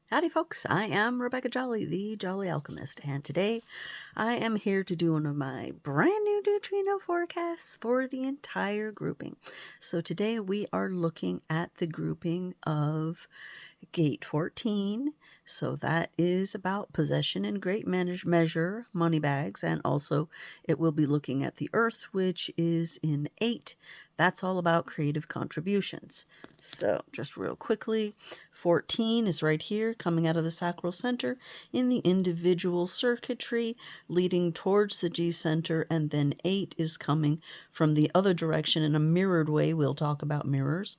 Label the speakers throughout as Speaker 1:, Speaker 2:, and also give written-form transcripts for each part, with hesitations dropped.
Speaker 1: Howdy folks, I am Rebecca Jolly, the Jolly Alchemist, and today I am here to do one of my brand new neutrino forecasts for the entire grouping. So today we are looking at the grouping of Gate 14, so that is about possession in great measure, money bags, and also it will be looking at the Earth, which is in 8. That's all about creative contributions. So just real quickly, 14 is right here, coming out of the sacral center in the individual circuitry, leading towards the G center, and then 8 is coming from the other direction in a mirrored way. We'll talk about mirrors,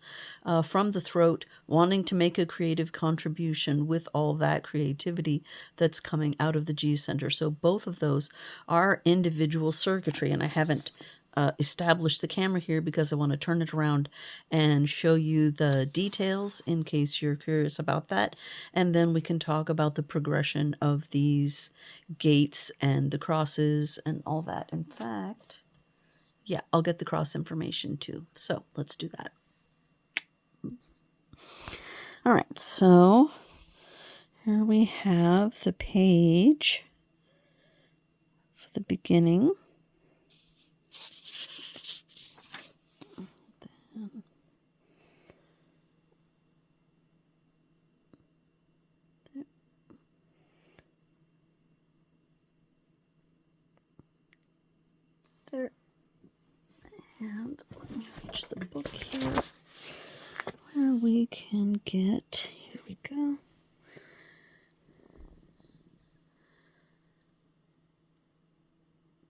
Speaker 1: from the throat, wanting to make a creative contribution with all that creativity that's coming out of the G center. So both of those are individual circuitry, and I haven't established the camera here because I want to turn it around and show you the details in case you're curious about that, and then we can talk about the progression of these gates and the crosses and all that. In fact, yeah, I'll get the cross information too, so let's do that. All right, so here we have the page for the beginning. There. And let me reach the book here where we can get, here we go.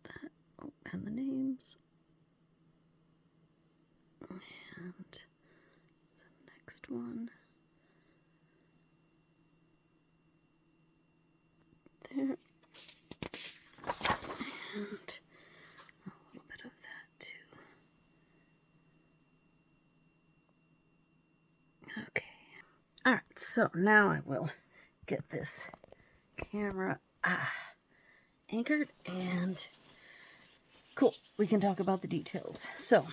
Speaker 1: That, oh, and the names. And the next one. There. And a little bit of that too. Okay. Alright, so now I will get this camera anchored, and cool, we can talk about the details. So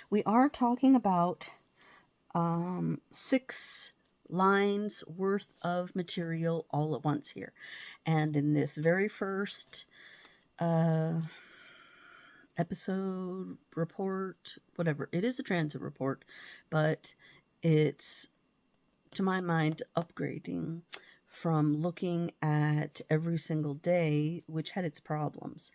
Speaker 1: we are talking about 6 lines worth of material all at once here, and in this very first episode report, whatever it is, a transit report, but it's, to my mind, upgrading from looking at every single day, which had its problems,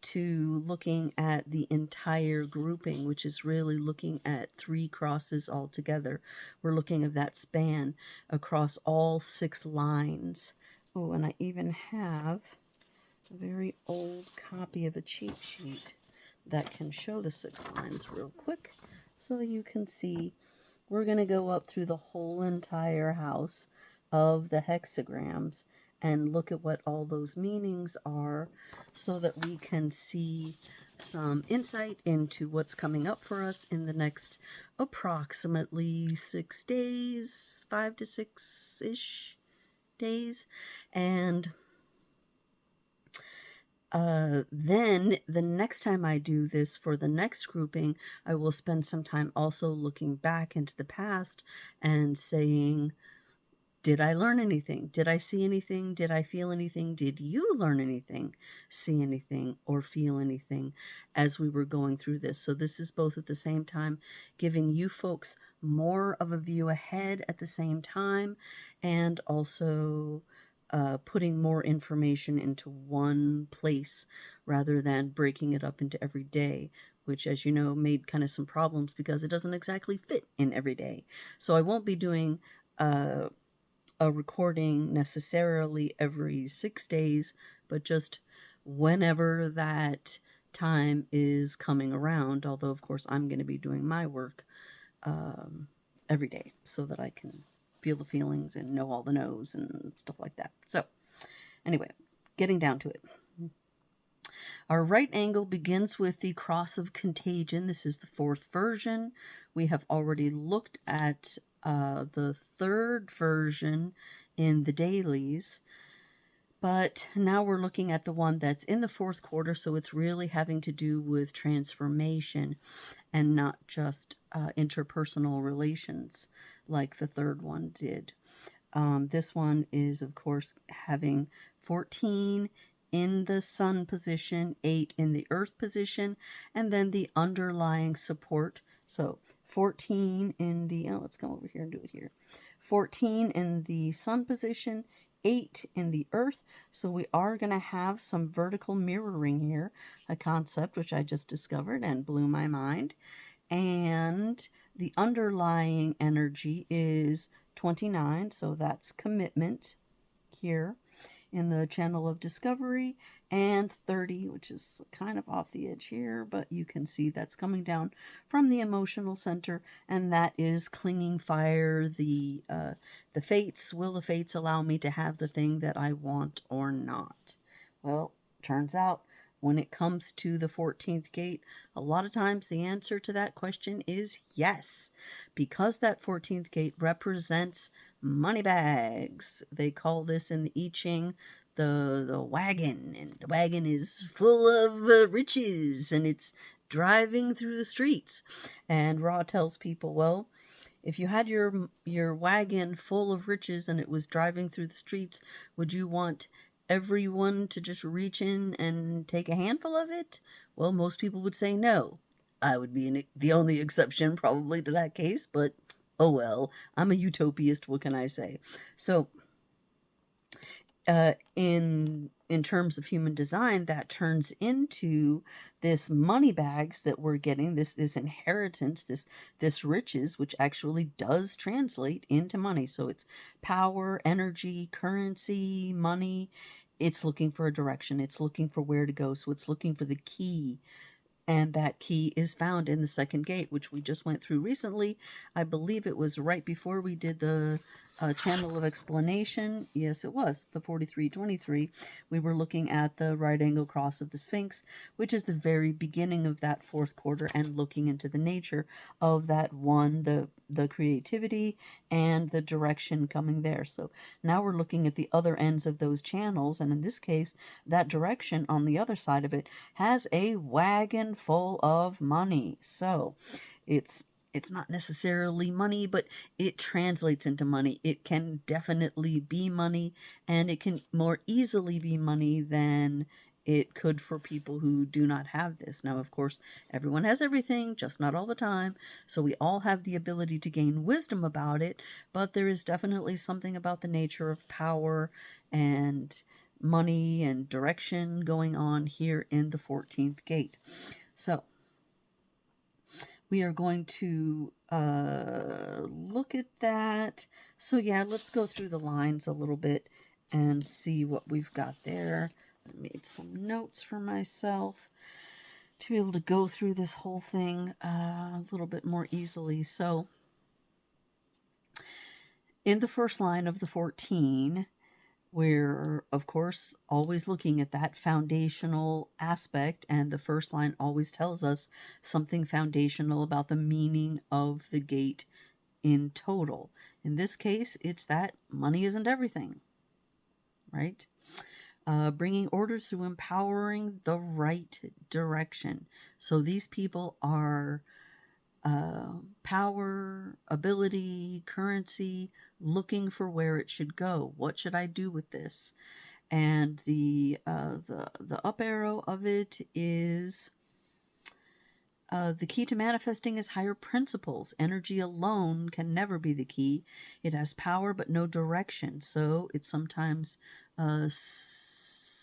Speaker 1: to looking at the entire grouping, which is really looking at 3 crosses all together. We're looking at that span across all 6 lines. Oh, and I even have a very old copy of a cheat sheet that can show the 6 lines real quick so you can see. We're going to go up through the whole entire house of the hexagrams and look at what all those meanings are so that we can see some insight into what's coming up for us in the next approximately 6 days, 5 to 6-ish days. And then the next time I do this for the next grouping, I will spend some time also looking back into the past and saying, did I learn anything? Did I see anything? Did I feel anything? Did you learn anything, see anything, or feel anything as we were going through this? So this is both at the same time giving you folks more of a view ahead at the same time, and also putting more information into one place rather than breaking it up into every day, which, as you know, made kind of some problems because it doesn't exactly fit in every day. So I won't be doing a recording necessarily every 6 days, but just whenever that time is coming around, although of course I'm going to be doing my work every day so that I can feel the feelings and know all the no's and stuff like that. So anyway, getting down to it. Our right angle begins with the cross of contagion. This is the 4th version. We have already looked at the 3rd version in the dailies, But now we're looking at the one that's in the fourth quarter, so it's really having to do with transformation and not just interpersonal relations like the third one did. This one is, of course, having 14 in the sun position, 8 in the earth position, and then the underlying support. So 14 in the, let's come over here and do it here. 14 in the sun position, 8 in the earth. So we are going to have some vertical mirroring here, a concept which I just discovered and blew my mind. And the underlying energy is 29, so that's commitment here in the channel of discovery, and 30, which is kind of off the edge here, but you can see that's coming down from the emotional center, and that is clinging fire, the fates. Will the fates allow me to have the thing that I want or not? Well, turns out when it comes to the 14th gate, a lot of times the answer to that question is yes, because that 14th gate represents money bags. They call this in the I Ching the wagon, and the wagon is full of riches, and it's driving through the streets. And Ra tells people, well, if you had your wagon full of riches and it was driving through the streets, would you want everyone to just reach in and take a handful of it? Well, most people would say no. I would be the only exception probably to that case, but oh well, I'm a utopiast, what can I say? So in terms of human design, that turns into this money bags that we're getting, this inheritance, this riches, which actually does translate into money. So it's power, energy, currency, money. It's looking for a direction. It's looking for where to go. So it's looking for the key. And that key is found in the second gate, which we just went through recently. I believe it was right before we did the channel of explanation. Yes, it was the 4323. We were looking at the right angle cross of the Sphinx, which is the very beginning of that fourth quarter, and looking into the nature of that one, the creativity and the direction coming there. So now we're looking at the other ends of those channels, and in this case, that direction on the other side of it has a wagon full of money. So it's not necessarily money, but it translates into money. It can definitely be money, and it can more easily be money than it could for people who do not have this. Now, of course, everyone has everything, just not all the time. So we all have the ability to gain wisdom about it, but there is definitely something about the nature of power and money and direction going on here in the 14th gate. So we are going to look at that. So yeah, let's go through the lines a little bit and see what we've got there. I made some notes for myself to be able to go through this whole thing a little bit more easily. So in the first line of the 14, we're, of course, always looking at that foundational aspect, and the first line always tells us something foundational about the meaning of the gate in total. In this case, it's that money isn't everything, right? Bringing order through empowering the right direction. So these people are power, ability, currency, looking for where it should go. What should I do with this? And the up arrow of it is the key to manifesting is higher principles. Energy alone can never be the key. It has power but no direction. So it's sometimes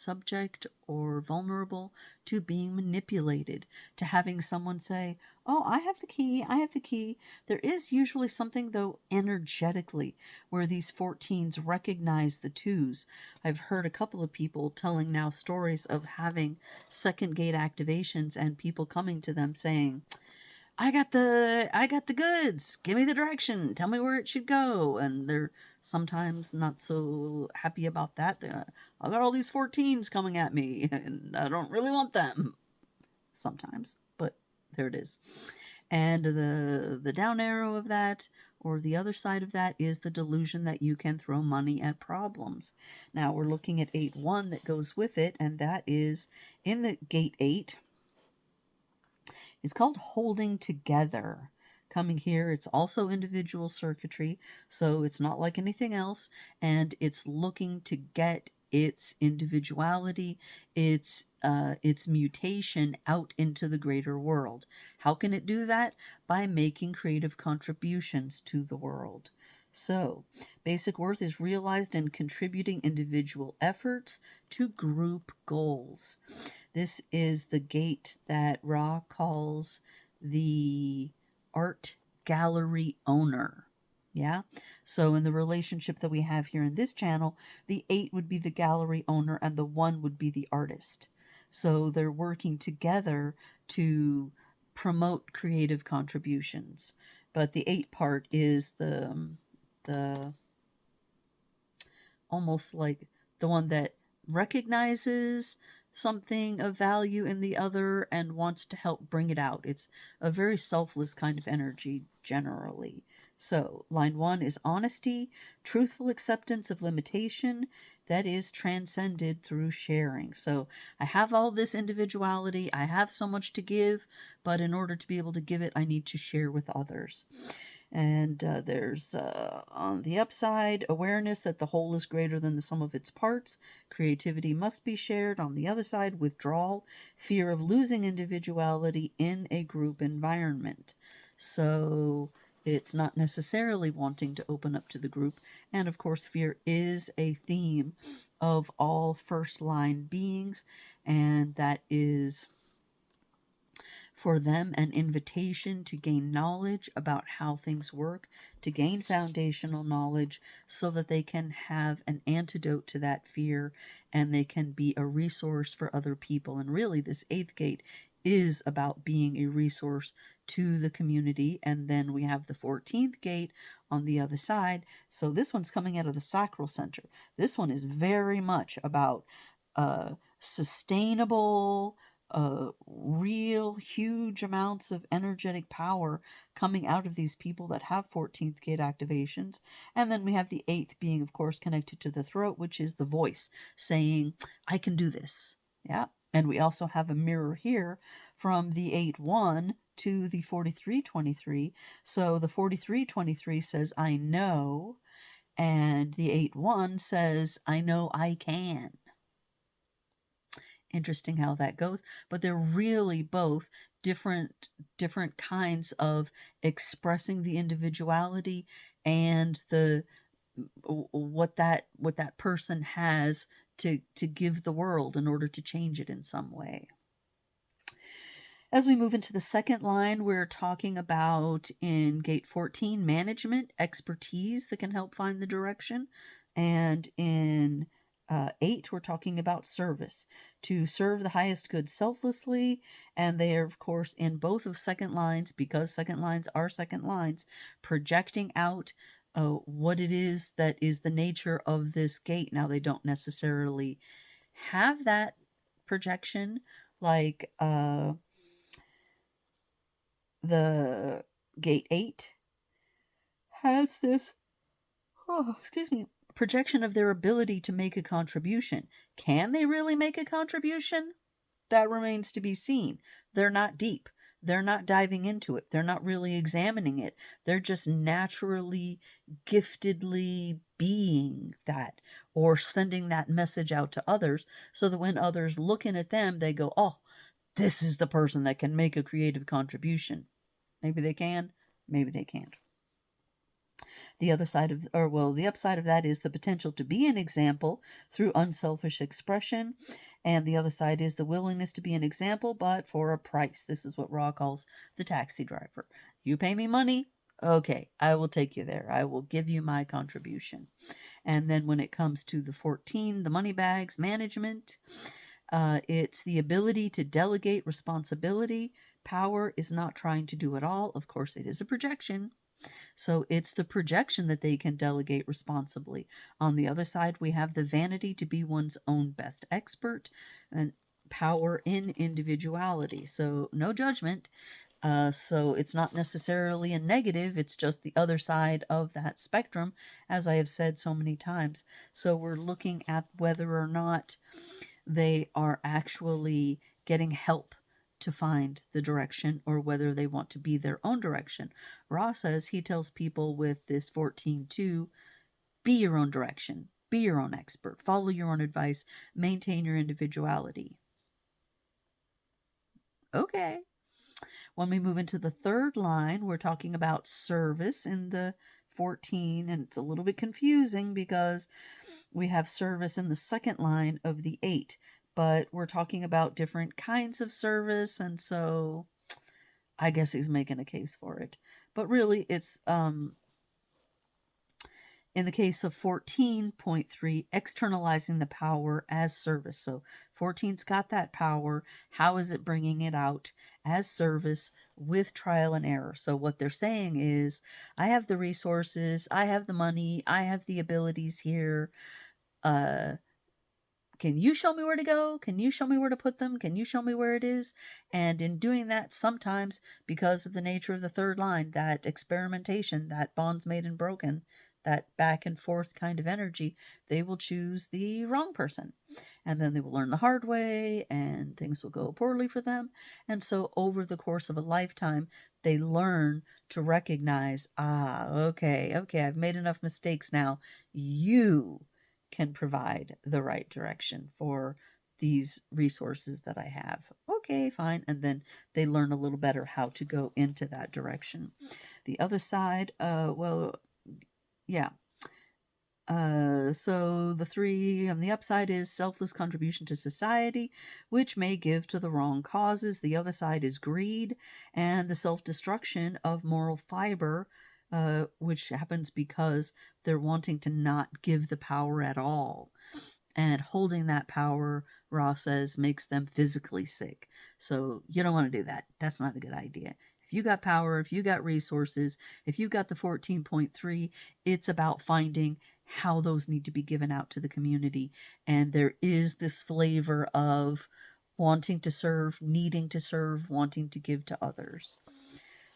Speaker 1: subject or vulnerable to being manipulated, to having someone say, oh, I have the key, I have the key. There is usually something, though, energetically where these 14s recognize the 2s. I've heard a couple of people telling now stories of having second gate activations and people coming to them saying, I got the goods. Give me the direction. Tell me where it should go. And they're sometimes not so happy about that. I got all these 14s coming at me, and I don't really want them. Sometimes, but there it is. And the down arrow of that, Or the other side of that is the delusion that you can throw money at problems. Now we're looking at 8-1 that goes with it, and that is in the gate 8. It's called holding together. Coming here, it's also individual circuitry, so it's not like anything else, and it's looking to get its individuality, its mutation out into the greater world. How can it do that? By making creative contributions to the world. So, basic worth is realized in contributing individual efforts to group goals. This is the gate that Ra calls the art gallery owner. Yeah. So in the relationship that we have here in this channel, the 8 would be the gallery owner and the 1 would be the artist. So they're working together to promote creative contributions. But the 8 part is the almost like the one that recognizes something of value in the other and wants to help bring it out. It's a very selfless kind of energy generally. So, line 1 is honesty, truthful acceptance of limitation that is transcended through sharing. So, I have all this individuality, I have so much to give, but in order to be able to give it, I need to share with others. And there's on the upside, awareness that the whole is greater than the sum of its parts. Creativity must be shared. On the other side, withdrawal, fear of losing individuality in a group environment. So it's not necessarily wanting to open up to the group. And of course, fear is a theme of all first line beings, and that is for them an invitation to gain knowledge about how things work, to gain foundational knowledge so that they can have an antidote to that fear and they can be a resource for other people. And really, this 8th gate is about being a resource to the community. And then we have the 14th gate on the other side. So this one's coming out of the sacral center. This one is very much about sustainable, real huge amounts of energetic power coming out of these people that have 14th gate activations. And then we have the 8th being, of course, connected to the throat, which is the voice saying, I can do this. Yeah. And we also have a mirror here from the 8-1 to the 43-23. So the 43-23 says, I know. And the 8-1 says, I know I can. Interesting how that goes, but they're really both different kinds of expressing the individuality and the what that person has to give the world in order to change it in some way. As we move into the second line, we're talking about in gate 14 management expertise that can help find the direction, and in 8 we're talking about service, to serve the highest good selflessly. And they are, of course, in both of second lines, because second lines are second lines, projecting out what it is that is the nature of this gate. Now, they don't necessarily have that projection like the gate 8 has this projection of their ability to make a contribution. Can they really make a contribution? That remains to be seen. They're not deep. They're not diving into it. They're not really examining it. They're just naturally, giftedly being that, or sending that message out to others so that when others looking at them, they go, oh, this is the person that can make a creative contribution. Maybe they can, maybe they can't. The upside of that is the potential to be an example through unselfish expression. And the other side is the willingness to be an example, but for a price. This is what Ra calls the taxi driver. You pay me money? Okay, I will take you there. I will give you my contribution. And then when it comes to the 14, the money bags management, it's the ability to delegate responsibility. Power is not trying to do it all. Of course, it is a projection. So it's the projection that they can delegate responsibly. On the other side, we have the vanity to be one's own best expert and power in individuality. So no judgment. So it's not necessarily a negative, it's just the other side of that spectrum, as I have said so many times. So we're looking at whether or not they are actually getting help to find the direction or whether they want to be their own direction. Ra says he tells people with this 14-2, be your own direction, be your own expert, follow your own advice, maintain your individuality. Okay. When we move into the third line, we're talking about service in the 14, and it's a little bit confusing because we have service in the second line of the 8, but we're talking about different kinds of service, and so I guess he's making a case for it. But really, it's in the case of 14.3, externalizing the power as service. So 14's got that power. How is it bringing it out as service with trial and error? So what they're saying is, I have the resources, I have the money, I have the abilities here. Can you show me where to go? Can you show me where to put them? Can you show me where it is? And in doing that, sometimes because of the nature of the third line, that experimentation, that bonds made and broken, that back and forth kind of energy, they will choose the wrong person. And then they will learn the hard way and things will go poorly for them. And so over the course of a lifetime, they learn to recognize, okay, I've made enough mistakes now. You can provide the right direction for these resources that I have. Okay, fine. And then they learn a little better how to go into that direction. The other side, so the 3 on the upside is selfless contribution to society, which may give to the wrong causes. The other side is greed and the self-destruction of moral fiber, which happens because they're wanting to not give the power at all. And holding that power, Ra says, makes them physically sick. So you don't want to do that. That's not a good idea. If you got power, if you got resources, if you got the 14.3, it's about finding how those need to be given out to the community. And there is this flavor of wanting to serve, needing to serve, wanting to give to others.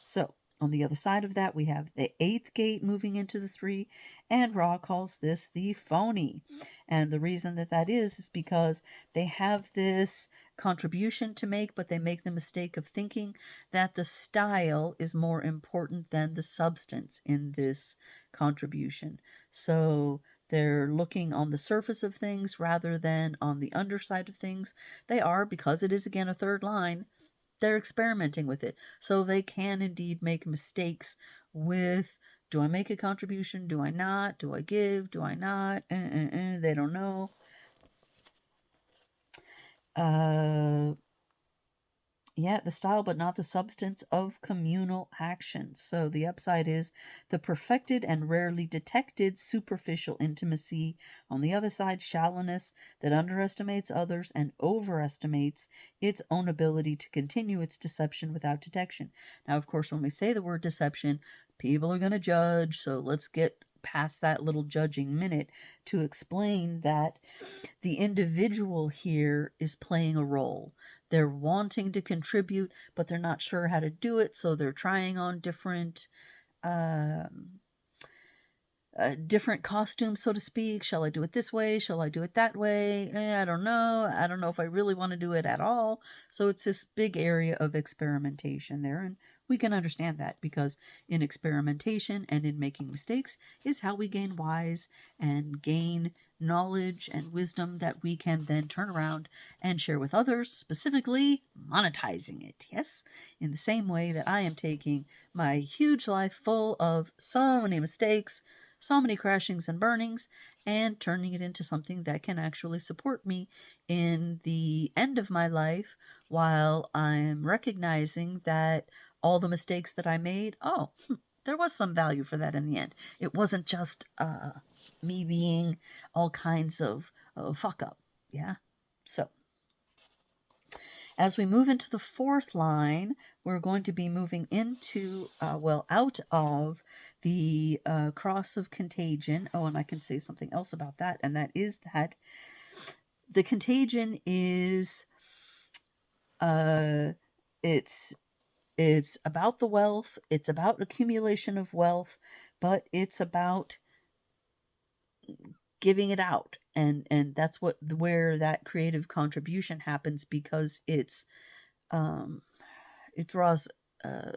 Speaker 1: So on the other side of that, we have the 8th gate moving into the 3, and Ra calls this the phony. And the reason that is because they have this contribution to make, but they make the mistake of thinking that the style is more important than the substance in this contribution. So they're looking on the surface of things rather than on the underside of things. They are, because it is again a third line, they're experimenting with it. So they can indeed make mistakes with, do I make a contribution? Do I not? Do I give? Do I not? They don't know. The style, but not the substance of communal action. So the upside is the perfected and rarely detected superficial intimacy. On the other side, shallowness that underestimates others and overestimates its own ability to continue its deception without detection. Now, of course, when we say the word deception, people are going to judge. So let's get past that little judging minute to explain that the individual here is playing a role. They're wanting to contribute, but they're not sure how to do it, so they're trying on different different costumes, so to speak. Shall I do it this way? Shall I do it that way? I don't know. I don't know if I really want to do it at all. So it's this big area of experimentation there, and we can understand that because in experimentation and in making mistakes is how we gain wise and gain knowledge and wisdom that we can then turn around and share with others, specifically monetizing it. Yes, in the same way that I am taking my huge life full of so many mistakes, so many crashings and burnings, and turning it into something that can actually support me in the end of my life while I'm recognizing that all the mistakes that I made, there was some value for that in the end. It wasn't just me being all kinds of fuck up. Yeah. So as we move into the 4th line, we're going to be moving into, out of the cross of contagion. Oh, and I can say something else about that, and that is that the contagion is, it's It's about the wealth, it's about accumulation of wealth, but it's about giving it out. And that's where that creative contribution happens, because um it draws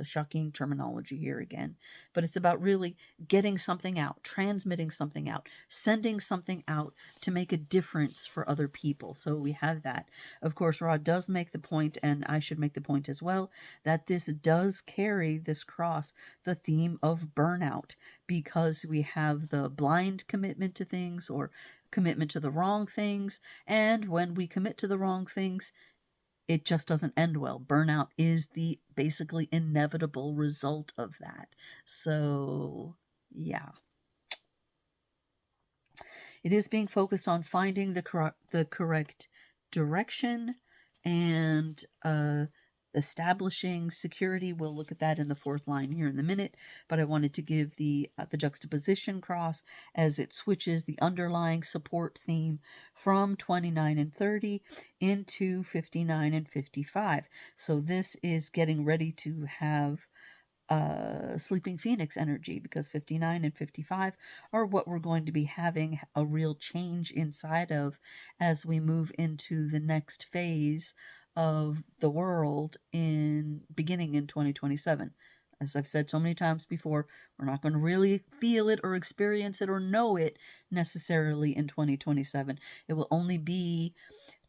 Speaker 1: shocking terminology here again, but it's about really getting something out, transmitting something out, sending something out to make a difference for other people. So we have that. Of course, Ra does make the point, and I should make the point as well, that this does carry, this cross, the theme of burnout, because we have the blind commitment to things, or commitment to the wrong things. And when we commit to the wrong things, it just doesn't end well. Burnout is the basically inevitable result of that. So, yeah. It is being focused on finding the correct direction and establishing security. We'll look at that in the fourth line here in a minute, but I wanted to give the juxtaposition cross as it switches the underlying support theme from 29 and 30 into 59 and 55. So this is getting ready to have Sleeping Phoenix energy, because 59 and 55 are what we're going to be having a real change inside of as we move into the next phase of the world beginning in 2027. As I've said so many times before, we're not going to really feel it or experience it or know it necessarily in 2027. It will only be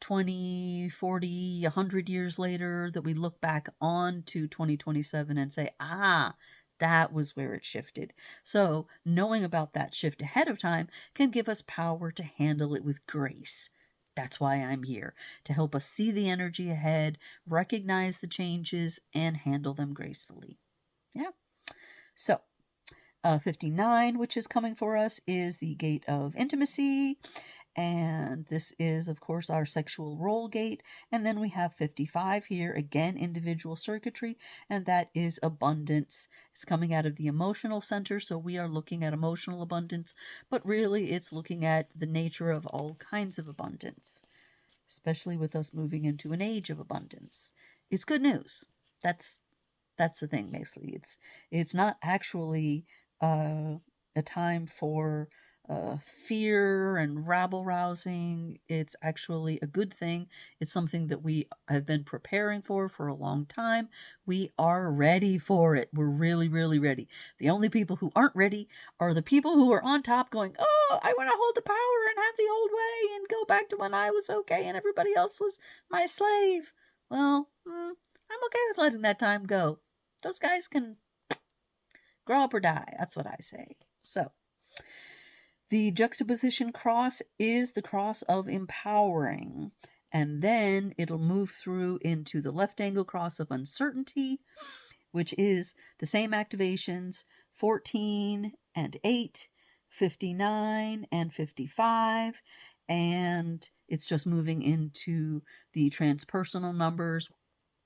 Speaker 1: 20, 40, 100 years later that we look back on to 2027 and say, that was where it shifted. So knowing about that shift ahead of time can give us power to handle it with grace. That's why I'm here, to help us see the energy ahead, recognize the changes, and handle them gracefully. Yeah. So 59, which is coming for us, is the gate of intimacy. And this is, of course, our sexual role gate. And then we have 55 here, again, individual circuitry, and that is abundance. It's coming out of the emotional center, so we are looking at emotional abundance, but really it's looking at the nature of all kinds of abundance, especially with us moving into an age of abundance. It's good news. That's the thing, basically. It's not actually a time for fear and rabble rousing. It's actually a good thing. It's something that we have been preparing for a long time. We are ready for it. We're really, really ready. The only people who aren't ready are the people who are on top going, oh, I want to hold the power and have the old way and go back to when I was okay and everybody else was my slave. Well, I'm okay with letting that time go. Those guys can grow up or die. That's what I say. So, the juxtaposition cross is the cross of empowering. And then it'll move through into the left angle cross of uncertainty, which is the same activations 14 and 8, 59 and 55. And it's just moving into the transpersonal numbers,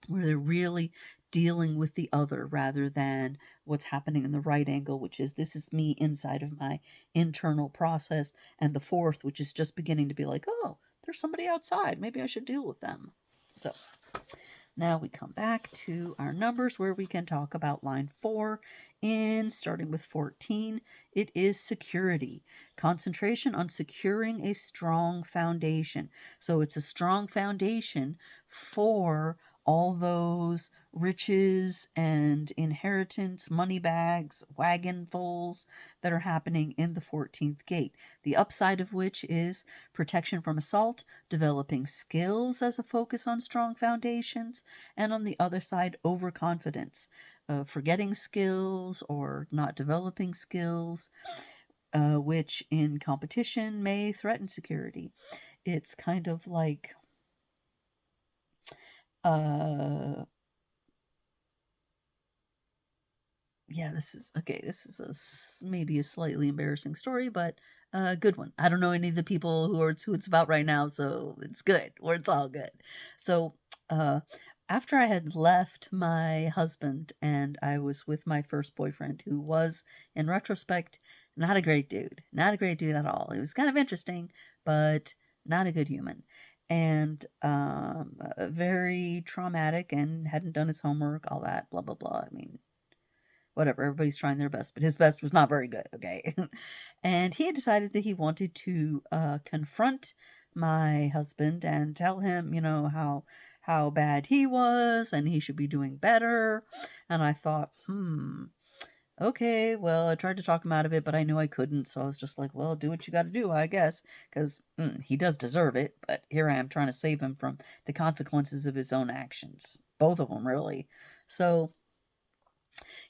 Speaker 1: where they're really dealing with the other rather than what's happening in the right angle, which is this is me inside of my internal process, and the fourth, which is just beginning to be like, oh, there's somebody outside, maybe I should deal with them. So now we come back to our numbers, where we can talk about line 4 starting with 14. It is security. Concentration on securing a strong foundation. So it's a strong foundation for all those riches and inheritance, money bags, wagonfuls that are happening in the 14th gate. The upside of which is protection from assault, developing skills as a focus on strong foundations, and on the other side, overconfidence, forgetting skills or not developing skills, which in competition may threaten security. It's kind of like yeah, this is okay. This is maybe a slightly embarrassing story, but a good one. I don't know any of the people who it's about right now, so it's good, or it's all good. So, after I had left my husband and I was with my first boyfriend, who was, in retrospect, not a great dude. Not a great dude at all. It was kind of interesting, but not a good human. and very traumatic, and hadn't done his homework, all that, blah, blah, blah. I mean, whatever, everybody's trying their best, but his best was not very good, okay? And he had decided that he wanted to confront my husband and tell him, how bad he was and he should be doing better. And I thought, okay, well, I tried to talk him out of it, but I knew I couldn't, so I was just like, well, do what you got to do, I guess, because he does deserve it, but here I am trying to save him from the consequences of his own actions. Both of them, really. So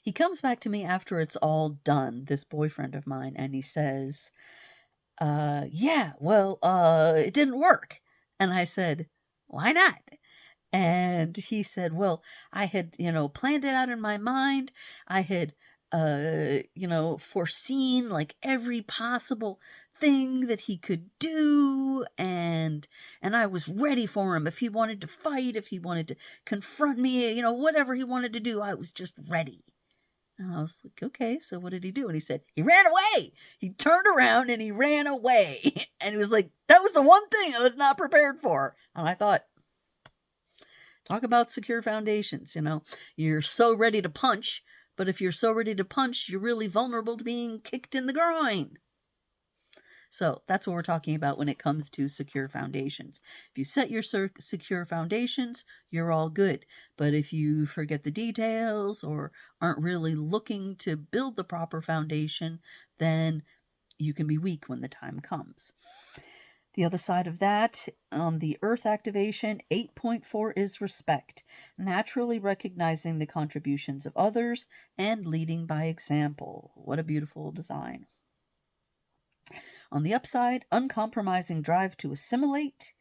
Speaker 1: he comes back to me after it's all done, this boyfriend of mine, and he says, yeah, well, it didn't work. And I said, why not? And he said, well, I had, planned it out in my mind. I had, foreseen like every possible thing that he could do, and I was ready for him. If he wanted to fight, if he wanted to confront me, whatever he wanted to do, I was just ready. And I was like, okay, so what did he do? And he said, he ran away. He turned around and he ran away. And he was like, that was the one thing I was not prepared for. And I thought, talk about secure foundations. You're so ready to punch, but if you're so ready to punch, you're really vulnerable to being kicked in the groin. So that's what we're talking about when it comes to secure foundations. If you set your secure foundations, you're all good. But if you forget the details or aren't really looking to build the proper foundation, then you can be weak when the time comes. The other side of that, the Earth activation, 8.4 is respect, naturally recognizing the contributions of others and leading by example. What a beautiful design. On the upside, uncompromising drive to assimilate,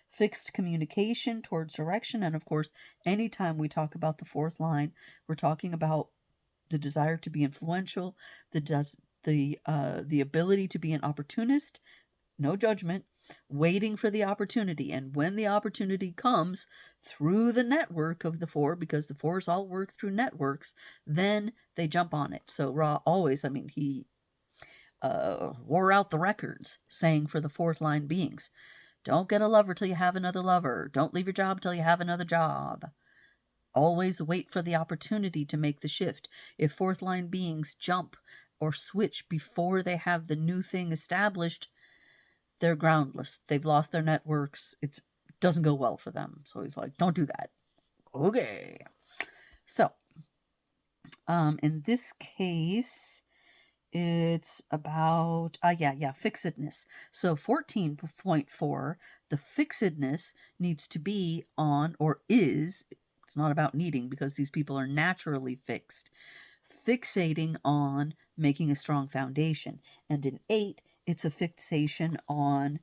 Speaker 1: fixed communication towards direction, and of course, anytime we talk about the fourth line, we're talking about the desire to be influential, the ability to be an opportunist, no judgment, waiting for the opportunity, and when the opportunity comes through the network of the four, because the fours all work through networks, then they jump on it. So Ra always, he wore out the records, saying for the fourth line beings, don't get a lover till you have another lover. Don't leave your job till you have another job. Always wait for the opportunity to make the shift. If fourth line beings jump or switch before they have the new thing established, they're groundless. They've lost their networks. It doesn't go well for them. So he's like, don't do that. Okay. So, in this case, it's about, fixedness. So 14.4, the fixedness needs to be on, or is, it's not about needing because these people are naturally fixed, fixating on making a strong foundation. And in 8, it's a fixation on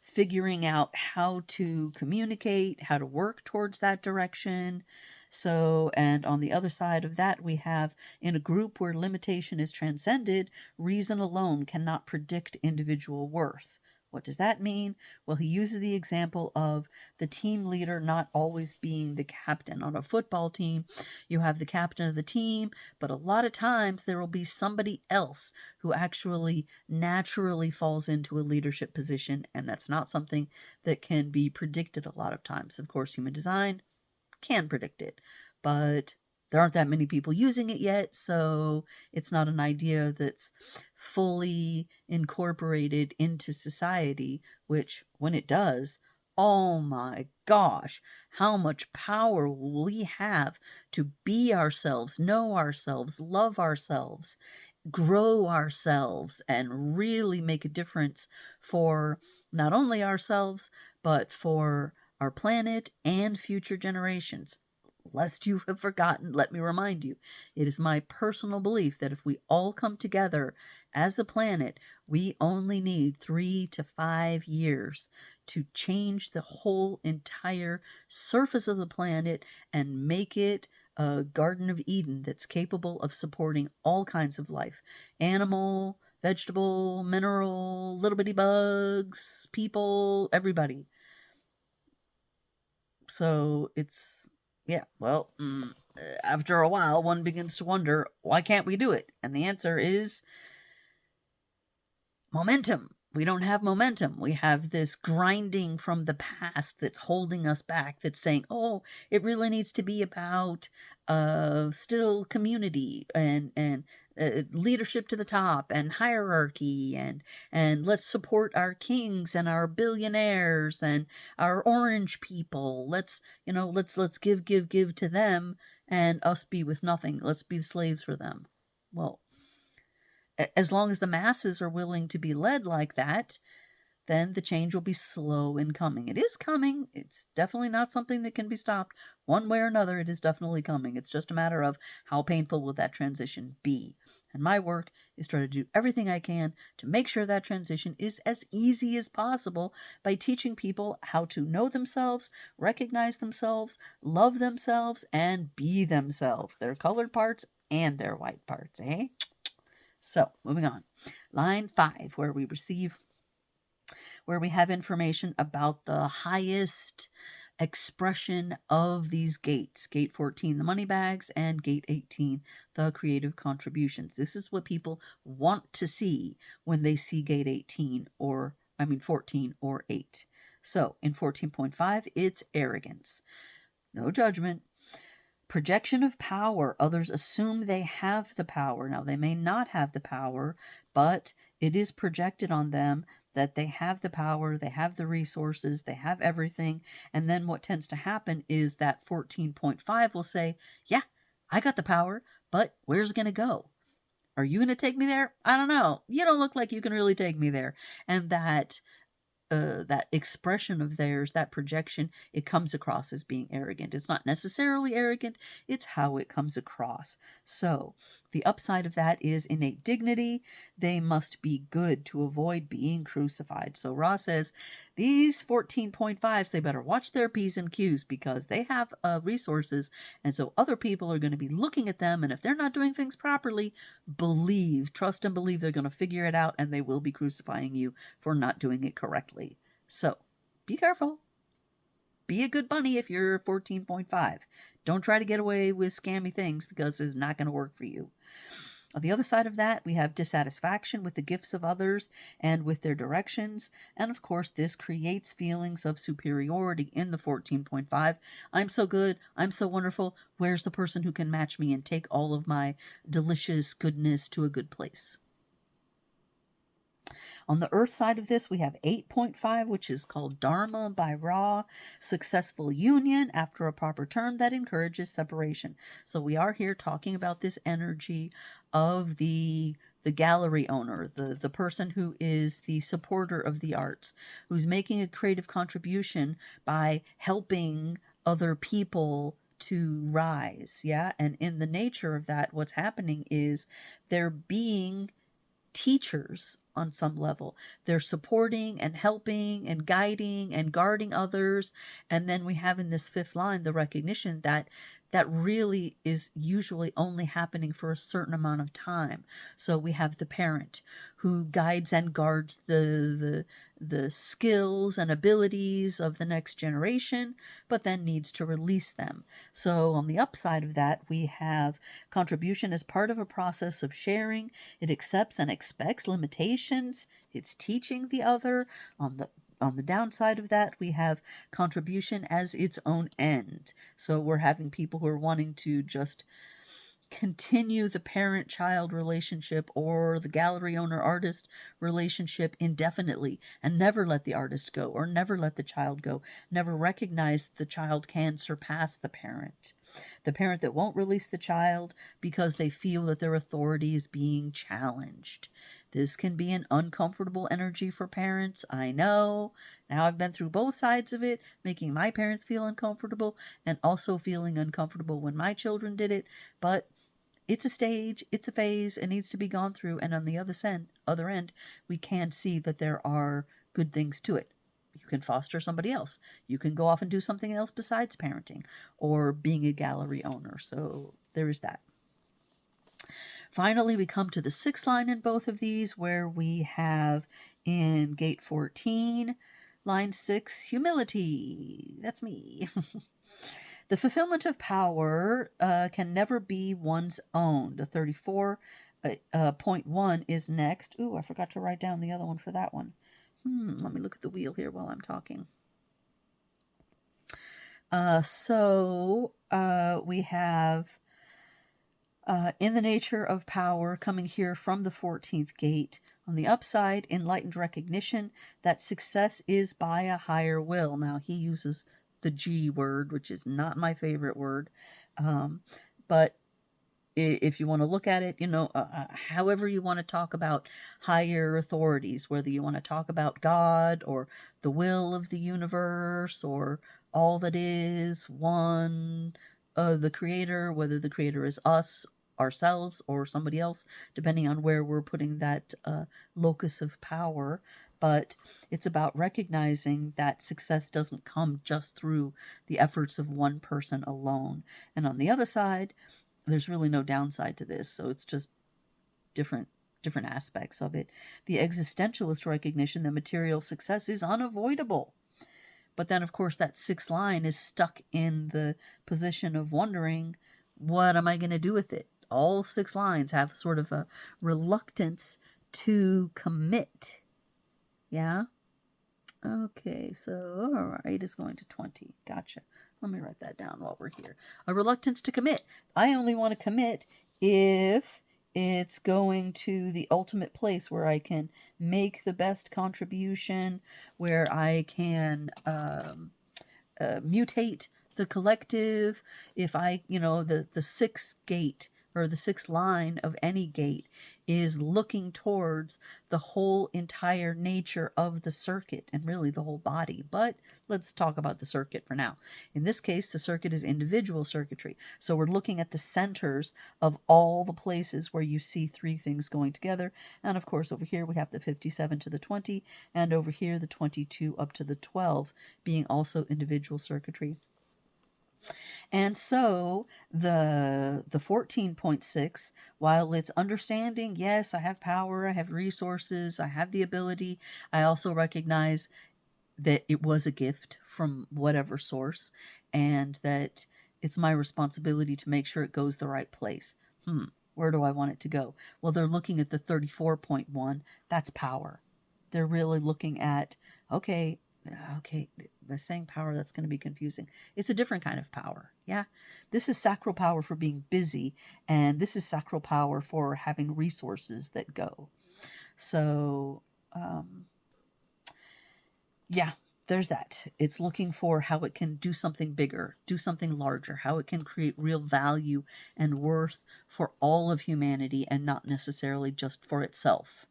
Speaker 1: figuring out how to communicate, how to work towards that direction. So, and on the other side of that, we have, in a group where limitation is transcended, reason alone cannot predict individual worth. What does that mean? Well, he uses the example of the team leader not always being the captain. On a football team, you have the captain of the team, but a lot of times there will be somebody else who actually naturally falls into a leadership position, and that's not something that can be predicted a lot of times. Of course, human design can predict it, but there aren't that many people using it yet, so it's not an idea that's fully incorporated into society, which when it does, oh my gosh, how much power we have to be ourselves, know ourselves, love ourselves, grow ourselves, and really make a difference for not only ourselves, but for our planet and future generations. Lest you have forgotten, let me remind you, it is my personal belief that if we all come together as a planet, we only need 3 to 5 years to change the whole entire surface of the planet and make it a Garden of Eden that's capable of supporting all kinds of life. Animal, vegetable, mineral, little bitty bugs, people, everybody. So it's, after a while, one begins to wonder, why can't we do it? And the answer is momentum. we don't have momentum. We have this grinding from the past that's holding us back, that's saying, oh, it really needs to be about still community and leadership to the top and hierarchy and let's support our kings and our billionaires and our orange people. Let's give to them and us be with nothing. Let's be slaves for them. Well, as long as the masses are willing to be led like that, then the change will be slow in coming. It is coming. It's definitely not something that can be stopped one way or another. It is definitely coming. It's just a matter of how painful will that transition be. And my work is try to do everything I can to make sure that transition is as easy as possible by teaching people how to know themselves, recognize themselves, love themselves, and be themselves, their colored parts and their white parts, eh? So, moving on. Line 5, where we have information about the highest expression of these gates. Gate 14, the money bags, and gate 18, the creative contributions. This is what people want to see when they see gate 14 or 8. So, in 14.5, it's arrogance. No judgment. Projection of power. Others assume they have the power. Now, they may not have the power, but it is projected on them that they have the power, they have the resources, they have everything. And then what tends to happen is that 14.5 will say, yeah, I got the power, but where's it going to go? Are you going to take me there? I don't know. You don't look like you can really take me there. And that expression of theirs, that projection, it comes across as being arrogant. It's not necessarily arrogant, it's how it comes across. So the upside of that is innate dignity. They must be good to avoid being crucified. So Ra says these 14.5s, they better watch their P's and Q's because they have resources, and so other people are going to be looking at them, and if they're not doing things properly, trust and believe they're going to figure it out, and they will be crucifying you for not doing it correctly. So be careful. Be a good bunny if you're 14.5. Don't try to get away with scammy things because it's not going to work for you. On the other side of that, we have dissatisfaction with the gifts of others and with their directions. And of course, this creates feelings of superiority in the 14.5. I'm so good. I'm so wonderful. Where's the person who can match me and take all of my delicious goodness to a good place? On the earth side of this, we have 8.5, which is called Dharma by Ra, successful union after a proper term that encourages separation. So we are here talking about this energy of the gallery owner, the person who is the supporter of the arts, who's making a creative contribution by helping other people to rise. Yeah. And in the nature of that, what's happening is they're being teachers on some level. They're supporting and helping and guiding and guarding others. And then we have in this fifth line the recognition that that really is usually only happening for a certain amount of time. So we have the parent who guides and guards the skills and abilities of the next generation, but then needs to release them. So on the upside of that, we have contribution as part of a process of sharing. It accepts and expects limitations. It's teaching the other. On the downside of that, we have contribution as its own end. So we're having people who are wanting to just continue the parent-child relationship or the gallery owner-artist relationship indefinitely and never let the artist go or never let the child go, never recognize that the child can surpass the parent. The parent that won't release the child because they feel that their authority is being challenged. This can be an uncomfortable energy for parents. I know. Now I've been through both sides of it, making my parents feel uncomfortable and also feeling uncomfortable when my children did it. But it's a stage, it's a phase, it needs to be gone through. And on the other end, we can see that there are good things to it. You can foster somebody else. You can go off and do something else besides parenting or being a gallery owner. So there is that. Finally, we come to the sixth line in both of these, where we have in gate 14, line 6, humility. That's me. The fulfillment of power can never be one's own. The 34.1 is next. Ooh, I forgot to write down the other one for that one. Let me look at the wheel here while I'm talking. So we have in the nature of power coming here from the 14th gate. On the upside, enlightened recognition that success is by a higher will. Now, he uses the G word, which is not my favorite word. But if you want to look at it, however you want to talk about higher authorities, whether you want to talk about God or the will of the universe or all that is one, the creator, whether the creator is us, ourselves, or somebody else, depending on where we're putting that locus of power. But it's about recognizing that success doesn't come just through the efforts of one person alone. And on the other side, there's really no downside to this, so it's just different aspects of it. The existentialist recognition that material success is unavoidable. But then, of course, that sixth line is stuck in the position of wondering, what am I going to do with it? All 6 lines have sort of a reluctance to commit. Yeah? Okay, so all right, is going to 20. Gotcha. Let me write that down while we're here. A reluctance to commit. I only want to commit if it's going to the ultimate place where I can make the best contribution, where I can mutate the collective. If I, the sixth gate or the sixth line of any gate is looking towards the whole entire nature of the circuit and really the whole body. But let's talk about the circuit for now. In this case, the circuit is individual circuitry. So we're looking at the centers of all the places where you see 3 things going together. And of course, over here we have the 57 to the 20, and over here the 22 up to the 12 being also individual circuitry. And so the 14.6, while it's understanding, yes, I have power, I have resources, I have the ability, I also recognize that it was a gift from whatever source, and that it's my responsibility to make sure it goes the right place. Where do I want it to go? Well, they're looking at the 34.1. That's power. They're really looking at, okay, by saying power, that's going to be confusing. It's a different kind of power. Yeah. This is sacral power for being busy, and this is sacral power for having resources that go. So, yeah, there's that. It's looking for how it can do something bigger, do something larger, how it can create real value and worth for all of humanity and not necessarily just for itself.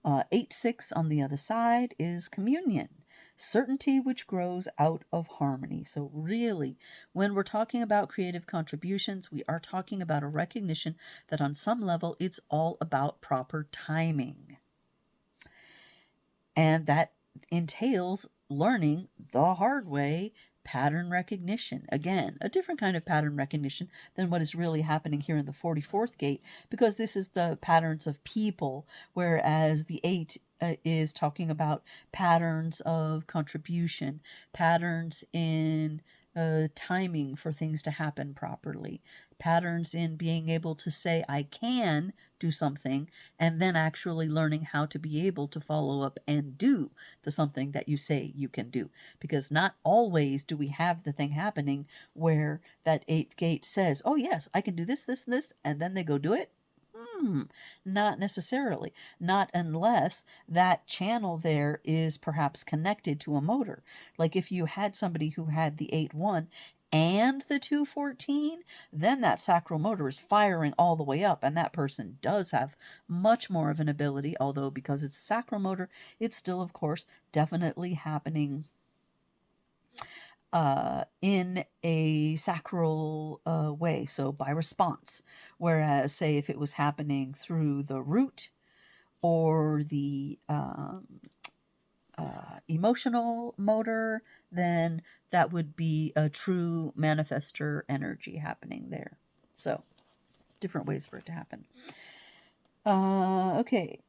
Speaker 1: 8.6 on the other side is communion, certainty which grows out of harmony. So really, when we're talking about creative contributions, we are talking about a recognition that on some level, it's all about proper timing. And that entails learning the hard way pattern recognition. Again, a different kind of pattern recognition than what is really happening here in the 44th gate, because this is the patterns of people, whereas the 8 is talking about patterns of contribution, patterns in timing for things to happen properly, patterns in being able to say I can do something, and then actually learning how to be able to follow up and do the something that you say you can do. Because not always do we have the thing happening where that 8th gate says, oh yes, I can do this, this, and this, and then they go do it. Not necessarily. Not unless that channel there is perhaps connected to a motor. Like if you had somebody who had the 8.1 and the 2.14, then that sacral motor is firing all the way up, and that person does have much more of an ability, although because it's sacral motor, it's still, of course, definitely happening in a sacral way, so by response. Whereas, say, if it was happening through the root or the emotional motor, then that would be a true manifester energy happening there. So, different ways for it to happen. Okay.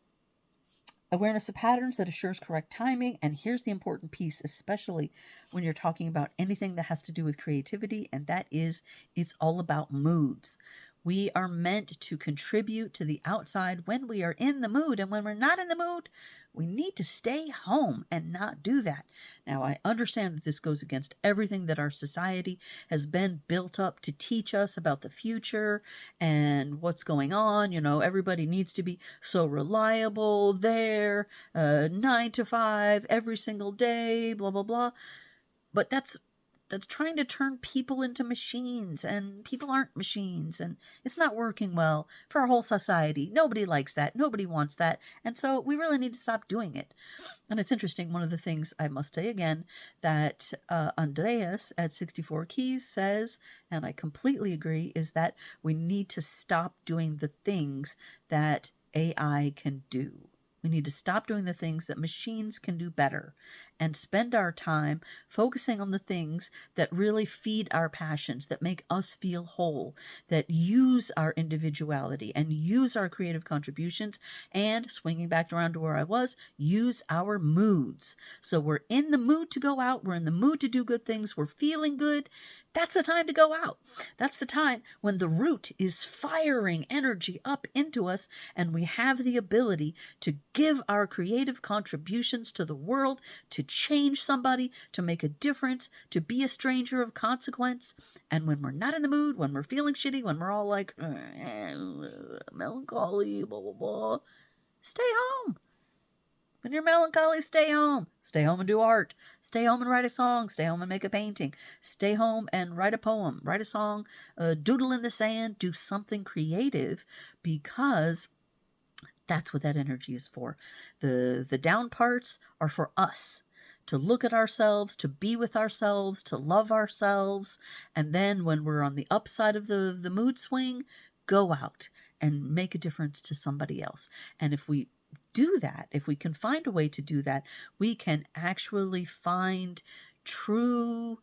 Speaker 1: Awareness of patterns that assures correct timing. And here's the important piece, especially when you're talking about anything that has to do with creativity, and that is it's all about moods. We are meant to contribute to the outside when we are in the mood. And when we're not in the mood, we need to stay home and not do that. Now, I understand that this goes against everything that our society has been built up to teach us about the future and what's going on. You know, everybody needs to be so reliable there, 9 to 5 every single day, blah, blah, blah. But that's trying to turn people into machines, and people aren't machines, and it's not working well for our whole society. Nobody likes that. Nobody wants that. And so we really need to stop doing it. And it's interesting, one of the things I must say again that Andreas at 64 Keys says, and I completely agree, is that we need to stop doing the things that AI can do. We need to stop doing the things that machines can do better and spend our time focusing on the things that really feed our passions, that make us feel whole, that use our individuality and use our creative contributions, and swinging back around to where I was, use our moods. So we're in the mood to go out. We're in the mood to do good things. We're feeling good. That's the time to go out. That's the time when the root is firing energy up into us and we have the ability to give our creative contributions to the world, to change somebody, to make a difference, to be a stranger of consequence. And when we're not in the mood, when we're feeling shitty, when we're all like melancholy, blah, blah, blah, stay home. When you're melancholy, stay home. Stay home and do art. Stay home and write a song. Stay home and make a painting. Stay home and write a poem. Write a song. Doodle in the sand. Do something creative, because that's what that energy is for. The down parts are for us, to look at ourselves, to be with ourselves, to love ourselves. And then when we're on the upside of the mood swing, go out and make a difference to somebody else. And if we do that, if we can find a way to do that, we can actually find true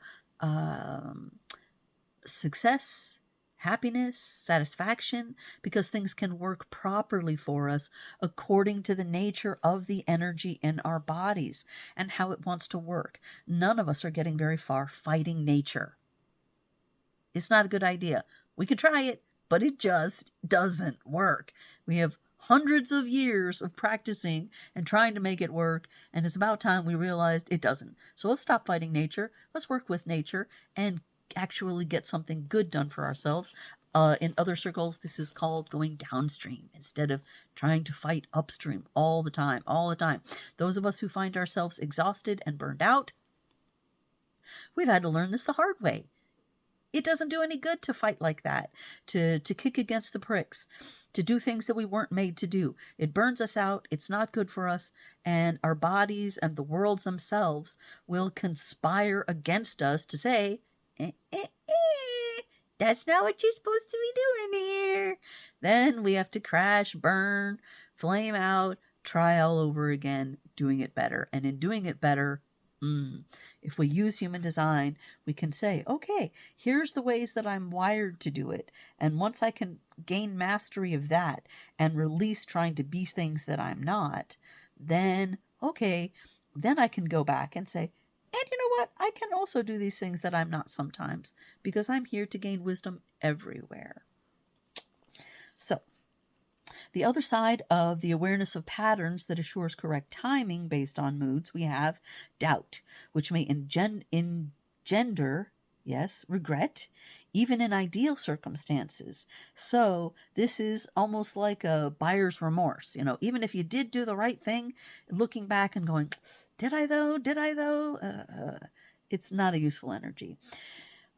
Speaker 1: success, happiness, satisfaction, because things can work properly for us according to the nature of the energy in our bodies and how it wants to work. None of us are getting very far fighting nature. It's not a good idea. We could try it, but it just doesn't work. We have hundreds of years of practicing and trying to make it work, and it's about time we realized it doesn't. So let's stop fighting nature. Let's work with nature and actually get something good done for ourselves. In other circles, this is called going downstream instead of trying to fight upstream all the time. Those of us who find ourselves exhausted and burned out, we've had to learn this the hard way. It doesn't do any good to fight like that, to kick against the pricks, to do things that we weren't made to do. It burns us out, it's not good for us, and our bodies and the worlds themselves will conspire against us to say, that's not what you're supposed to be doing here. Then we have to crash, burn, flame out, try all over again, doing it better. And in doing it better, if we use human design, we can say, okay, here's the ways that I'm wired to do it. And once I can gain mastery of that and release trying to be things that I'm not, then, okay, then I can go back and say, and you know what? I can also do these things that I'm not sometimes, because I'm here to gain wisdom everywhere. So, the other side of the awareness of patterns that assures correct timing based on moods, we have doubt, which may engender, yes, regret, even in ideal circumstances. So this is almost like a buyer's remorse. You know, even if you did do the right thing, looking back and going, did I though? It's not a useful energy.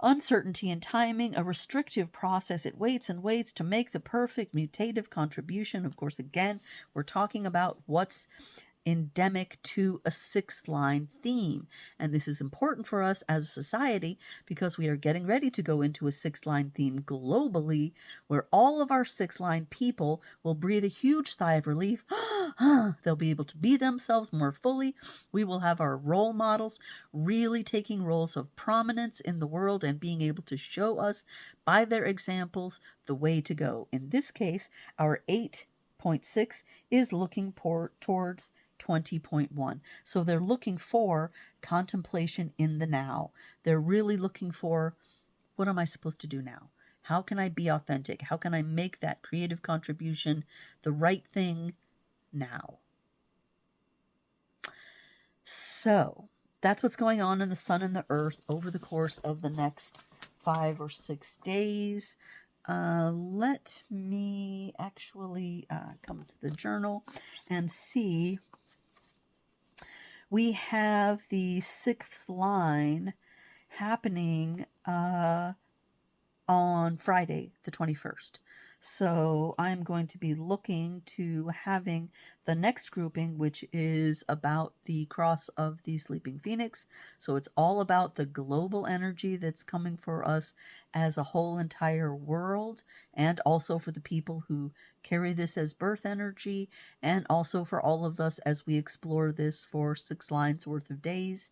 Speaker 1: Uncertainty in timing, a restrictive process. It waits and waits to make the perfect mutative contribution. Of course, again, we're talking about what's endemic to a sixth line theme. And this is important for us as a society because we are getting ready to go into a sixth line theme globally, where all of our sixth line people will breathe a huge sigh of relief. They'll be able to be themselves more fully. We will have our role models really taking roles of prominence in the world and being able to show us by their examples the way to go. In this case, our 8.6 is looking towards 20.1. So they're looking for contemplation in the now. They're really looking for, what am I supposed to do now? How can I be authentic? How can I make that creative contribution, the right thing now? So that's what's going on in the sun and the earth over the course of the next 5 or 6 days. Let me actually come to the journal and see. We have the 6th line happening on Friday, the 21st. So I'm going to be looking to having the next grouping, which is about the cross of the sleeping phoenix. So it's all about the global energy that's coming for us as a whole entire world, and also for the people who carry this as birth energy, and also for all of us as we explore this for 6 lines worth of days.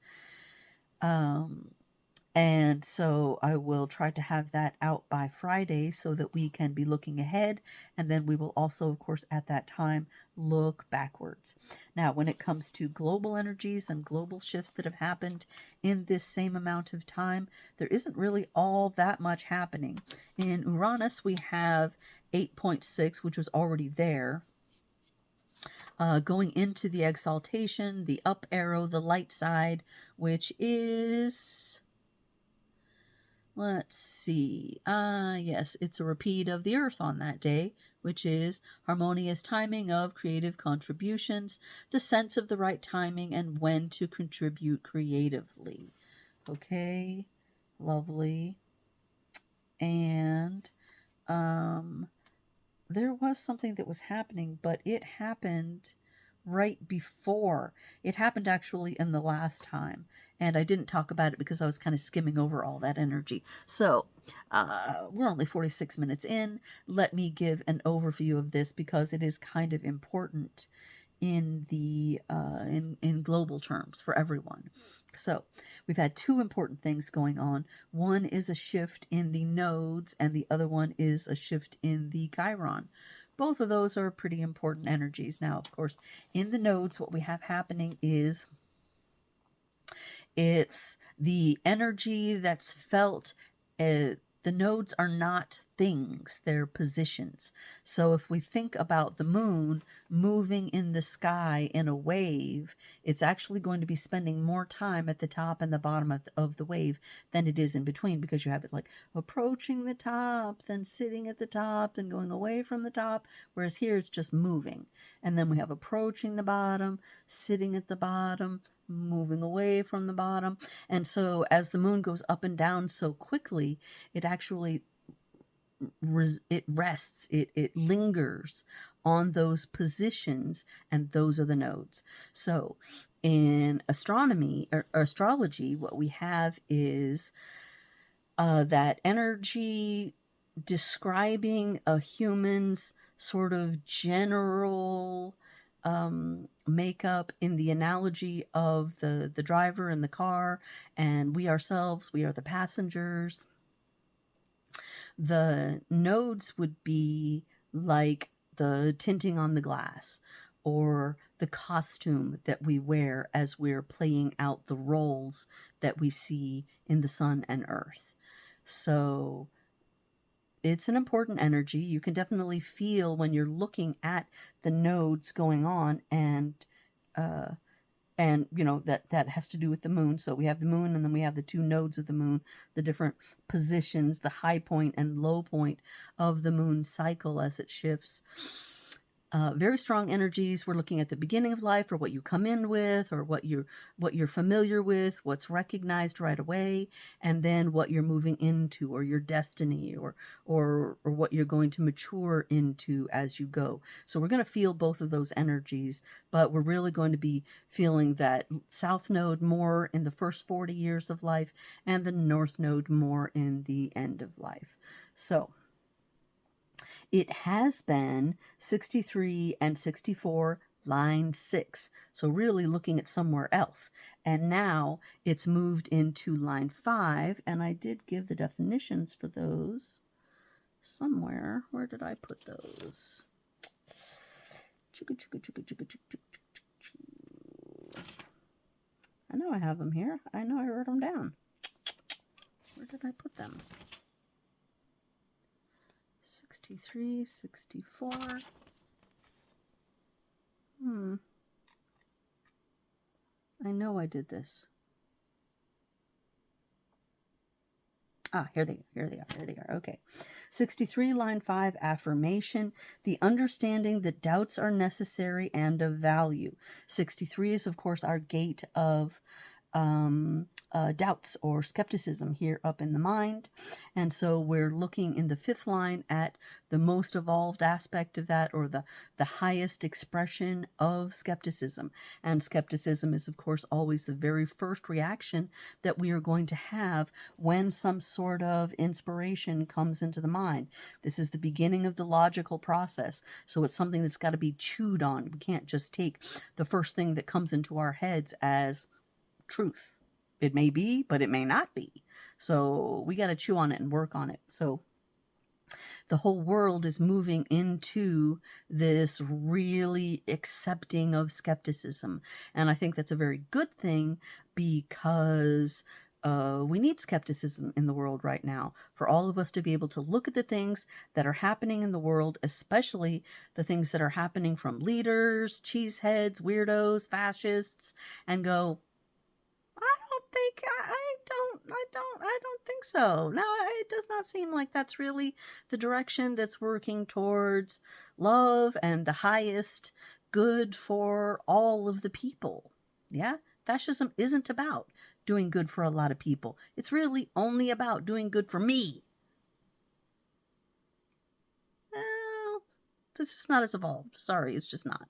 Speaker 1: And so I will try to have that out by Friday so that we can be looking ahead. And then we will also, of course, at that time, look backwards. Now, when it comes to global energies and global shifts that have happened in this same amount of time, there isn't really all that much happening. In Uranus, we have 8.6, which was already there. Going into the exaltation, the up arrow, the light side, which is... Let's see. Yes, it's a repeat of the Earth on that day, which is harmonious timing of creative contributions, the sense of the right timing, and when to contribute creatively. Okay, lovely. And there was something that was happening, but it happened right before. It happened actually in the last time, and I didn't talk about it because I was kind of skimming over all that energy. So we're only 46 minutes in. Let me give an overview of this because it is kind of important in the in global terms for everyone. So we've had 2 important things going on. One is a shift in the nodes, and the other one is a shift in the Chiron. Both of those are pretty important energies. Now, of course, in the nodes, what we have happening is it's the energy that's felt. The nodes are not things, they're positions. So if we think about the moon moving in the sky in a wave, it's actually going to be spending more time at the top and the bottom of the wave than it is in between, because you have it like approaching the top, then sitting at the top, then going away from the top, whereas here it's just moving. And then we have approaching the bottom, sitting at the bottom, moving away from the bottom. And so as the moon goes up and down so quickly, it actually it rests, it lingers on those positions, and those are the nodes. So in astronomy or astrology, what we have is that energy describing a human's sort of general makeup in the analogy of the driver in the car, and we ourselves, we are the passengers. The nodes would be like the tinting on the glass, or the costume that we wear as we're playing out the roles that we see in the sun and earth. So it's an important energy. You can definitely feel when you're looking at the nodes going on, and you know that has to do with the moon. So we have the moon, and then we have the 2 nodes of the moon, the different positions, the high point and low point of the moon cycle as it shifts. Very strong energies. We're looking at the beginning of life, or what you come in with, or what you're familiar with, what's recognized right away, and then what you're moving into, or your destiny, or what you're going to mature into as you go. So we're going to feel both of those energies, but we're really going to be feeling that south node more in the first 40 years of life, and the north node more in the end of life. So it has been 63 and 64, line 6. So really looking at somewhere else. And now it's moved into line 5, and I did give the definitions for those somewhere. Where did I put those? I know I have them here. I know I wrote them down. Where did I put them? 63, 64. I know I did this. Here they are. Okay. 63, line 5, affirmation. The understanding that doubts are necessary and of value. 63 is, of course, our gate of doubts or skepticism here up in the mind. And so we're looking in the 5th line at the most evolved aspect of that, or the highest expression of skepticism. And skepticism is, of course, always the very first reaction that we are going to have when some sort of inspiration comes into the mind. This is the beginning of the logical process. So it's something that's got to be chewed on. We can't just take the first thing that comes into our heads as truth. It may be, but it may not be. So we got to chew on it and work on it. So the whole world is moving into this really accepting of skepticism. And I think that's a very good thing, because we need skepticism in the world right now, for all of us to be able to look at the things that are happening in the world, especially the things that are happening from leaders, cheeseheads, weirdos, fascists, and go, I don't think so. No, it does not seem like that's really the direction that's working towards love and the highest good for all of the people. Yeah? Fascism isn't about doing good for a lot of people. It's really only about doing good for me. Well, this is not as evolved. Sorry, it's just not.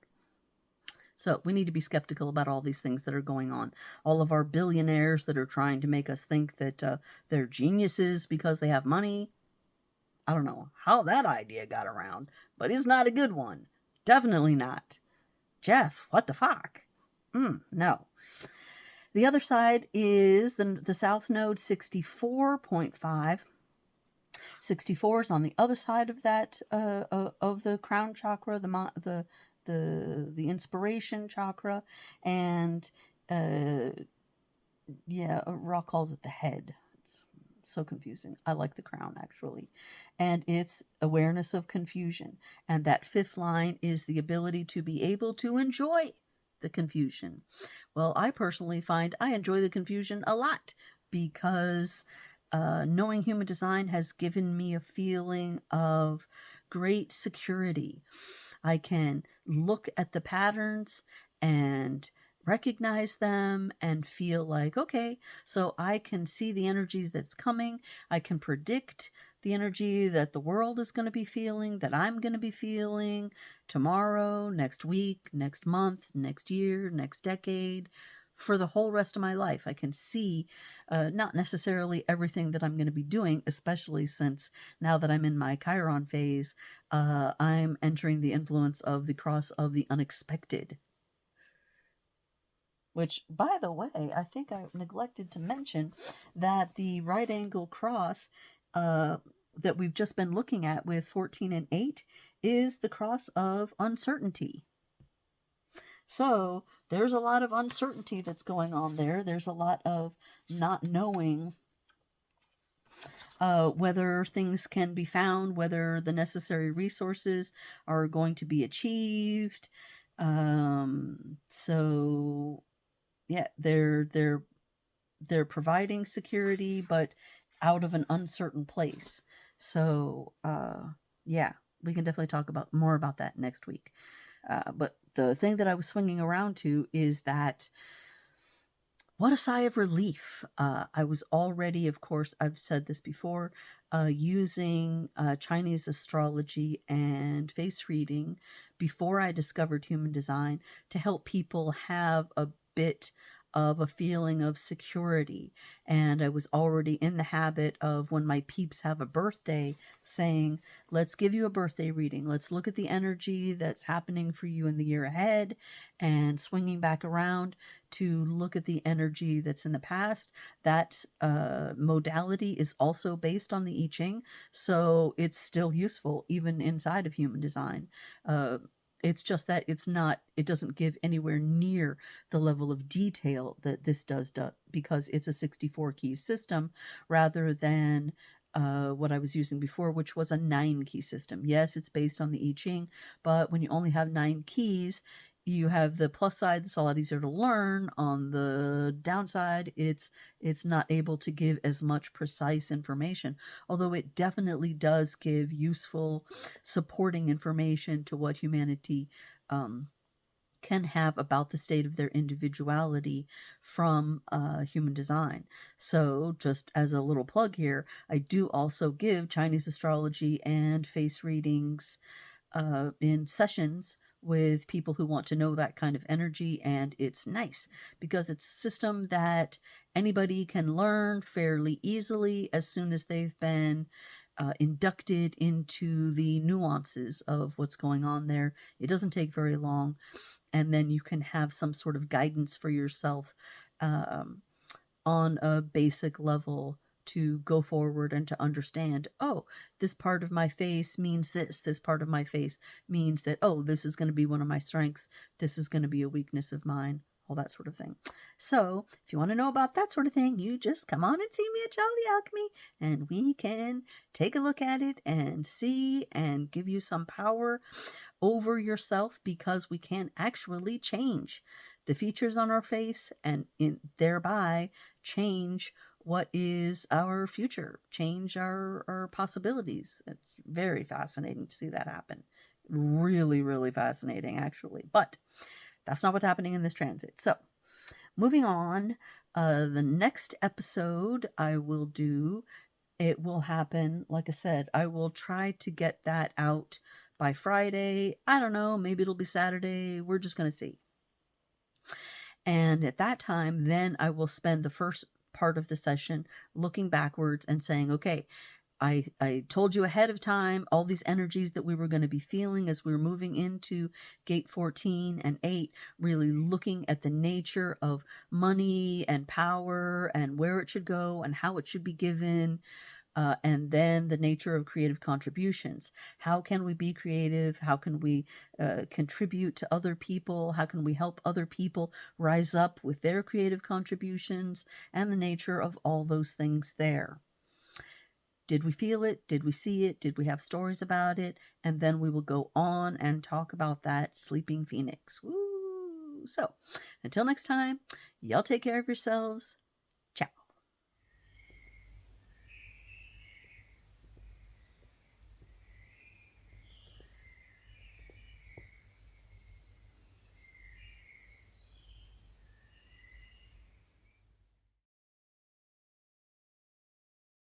Speaker 1: So we need to be skeptical about all these things that are going on. All of our billionaires that are trying to make us think that they're geniuses because they have money. I don't know how that idea got around, but it's not a good one. Definitely not. Jeff, what the fuck? No. The other side is the South Node 64.5. 64 is on the other side of that, of the crown chakra, the inspiration chakra, and Ra calls it the head. It's so confusing. I like the crown, actually. And it's awareness of confusion. And that 5th line is the ability to be able to enjoy the confusion. Well, I personally find I enjoy the confusion a lot, because knowing human design has given me a feeling of great security. I can look at the patterns and recognize them and feel like, okay, so I can see the energies that's coming. I can predict the energy that the world is going to be feeling, that I'm going to be feeling tomorrow, next week, next month, next year, next decade, for the whole rest of my life. I can see not necessarily everything that I'm going to be doing, especially since now that I'm in my Chiron phase, I'm entering the influence of the cross of the unexpected. Which, by the way, I think I neglected to mention that the right angle cross that we've just been looking at with 14 and 8 is the cross of uncertainty. So there's a lot of uncertainty that's going on there. There's a lot of not knowing whether things can be found, whether the necessary resources are going to be achieved. So yeah, they're providing security, but out of an uncertain place. So yeah, we can definitely talk about more about that next week. But the thing that I was swinging around to is that, what a sigh of relief. I was already, of course, I've said this before, using Chinese astrology and face reading before I discovered human design to help people have a bit of a feeling of security. And I was already in the habit of, when my peeps have a birthday, saying, let's give you a birthday reading. Let's look at the energy that's happening for you in the year ahead, and swinging back around to look at the energy that's in the past. That modality is also based on the I Ching, so it's still useful even inside of human design. It's just that it doesn't give anywhere near the level of detail that this does, because it's a 64 key system rather than what I was using before, which was a 9-key system. Yes, it's based on the I Ching, but when you only have 9 keys, you have the plus side, it's a lot easier to learn. On the downside, it's not able to give as much precise information, although it definitely does give useful supporting information to what humanity can have about the state of their individuality from Humun Design. So, just as a little plug here, I do also give Chinese astrology and face readings in sessions with people who want to know that kind of energy, and it's nice because it's a system that anybody can learn fairly easily as soon as they've been inducted into the nuances of what's going on there. It doesn't take very long, and then you can have some sort of guidance for yourself um, on a basic level to go forward and to understand, oh, this part of my face means this part of my face means that, oh, this is going to be one of my strengths, this is going to be a weakness of mine, all that sort of thing. So if you want to know about that sort of thing, you just come on and see me at Jolly Alchemy, and we can take a look at it and see and give you some power over yourself, because we can actually change the features on our face and thereby change what is our future, change our possibilities. It's very fascinating to see that happen. Really, really fascinating, actually. But that's not what's happening in this transit. So, moving on, the next episode I will do, it will happen, like I said, I will try to get that out by Friday. I don't know, maybe it'll be Saturday. We're just going to see. And at that time, then I will spend the first part of the session looking backwards and saying, okay, I told you ahead of time all these energies that we were going to be feeling as we were moving into gate 14 and 8, really looking at the nature of money and power and where it should go and how it should be given. And then the nature of creative contributions. How can we be creative? How can we contribute to other people? How can we help other people rise up with their creative contributions? And the nature of all those things there. Did we feel it? Did we see it? Did we have stories about it? And then we will go on and talk about that sleeping phoenix. Woo! So, until next time, y'all take care of yourselves.